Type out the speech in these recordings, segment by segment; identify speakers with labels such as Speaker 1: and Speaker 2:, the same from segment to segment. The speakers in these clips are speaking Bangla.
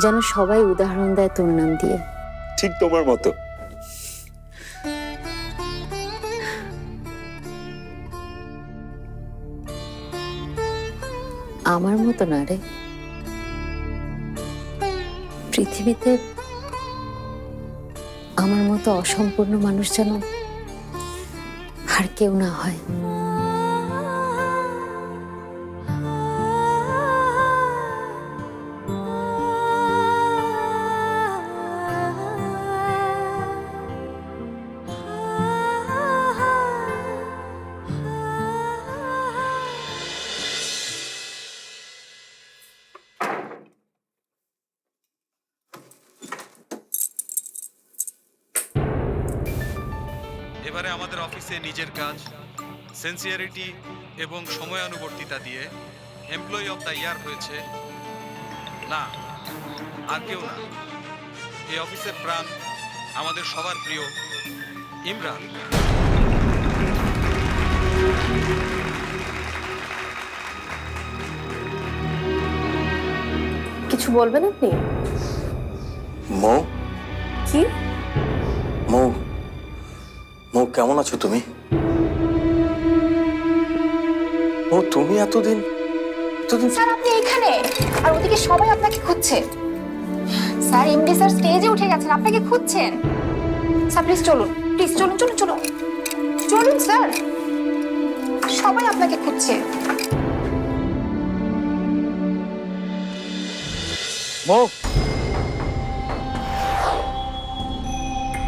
Speaker 1: যেন সবাই উদাহরণ দেয় তোর নাম দিয়ে।
Speaker 2: ঠিক তোমার মতো।
Speaker 1: আমার মতো না রে, পৃথিবীতে আমার মতো অসম্পূর্ণ মানুষ যেন আর কেউ না হয়।
Speaker 3: এবারে আমাদের অফিসে নিজের কাজ, সিনসিয়ারিটি এবং সময়ানুবর্তিতা দিয়ে এমপ্লয়ি অফ দ্য ইয়ার হয়েছে না আর কেউ না, এই অফিসের প্রাণ, আমাদের সবার প্রিয় ইমরান।
Speaker 4: কিছু বলবেন আপনি?
Speaker 5: মৌ,
Speaker 4: কি?
Speaker 5: মৌ, মৌ কেমন আছো তুমি? মৌ তুমি এতদিন
Speaker 4: স্যার আপনি এখানে, আর ওদিকে সবাই আপনাকে খুঁজছে। স্যার এমডি স্যার স্টেজে উঠে গেছেন, আপনাকে খুঁজছেন। স্যার প্লিজ চলুন, প্লিজ চলুন চলুন চলুন চলুন স্যার, সবাই আপনাকে খুঁজছে।
Speaker 5: মৌ,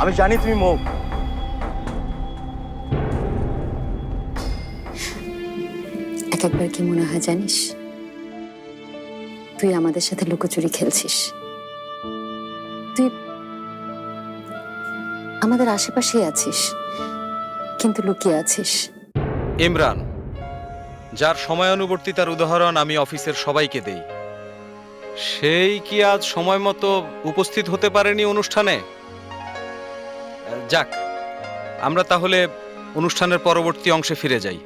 Speaker 5: আমি জানি তুমি মৌ।
Speaker 1: এক একবার কি মনে হয় জানিস, তুই আমাদের সাথে লুকোচুরি খেলছিস। তুই আমাদের আশেপাশেই আছিস, কিন্তু লুকিয়ে আছিস।
Speaker 3: ইমরান, যার সময়ানুবর্তিতার উদাহরণ আমি অফিসের সবাইকে দেই, সেই কি আজ সময় মতো উপস্থিত হতে পারেনি অনুষ্ঠানে? যাক, আমরা তাহলে অনুষ্ঠানের পরবর্তী অংশে ফিরে যাই।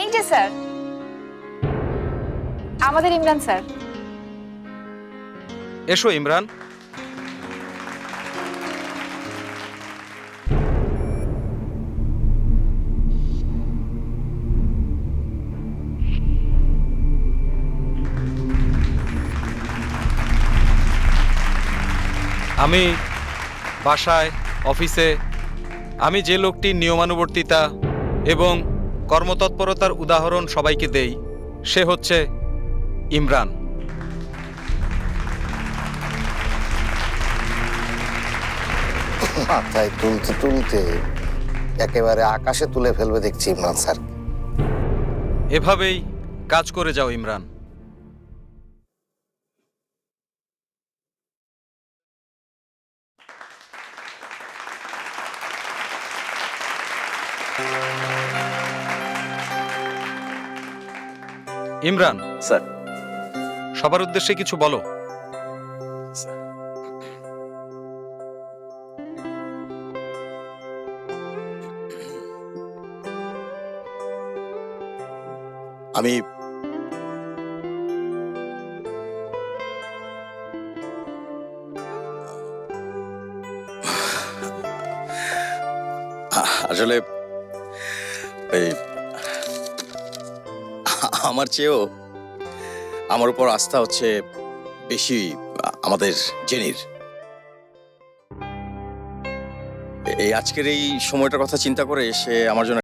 Speaker 4: এই যে স্যার, আমাদের ইমরান স্যার।
Speaker 3: এসো ইমরান। আমি বাসায়, অফিসে আমি যে লোকটির নিয়মানুবর্তিতা এবং কর্মতৎপরতার উদাহরণ সবাইকে দেই, সে হচ্ছে ইমরান।
Speaker 6: মাথায় তুলতে তুলতে একেবারে আকাশে তুলে ফেলবে দেখছি ইমরান স্যার।
Speaker 3: এভাবেই কাজ করে যাও ইমরান। ইমরান
Speaker 5: স্যার,
Speaker 3: সবার উদ্দেশ্যে কিছু বলো।
Speaker 6: আমি
Speaker 5: আসলে এই আমার চেয়েও আমার উপর আস্থা হচ্ছে বেশি আমাদের জেনির। এই আজকের এই সময়টার কথা চিন্তা করে সে আমার জন্য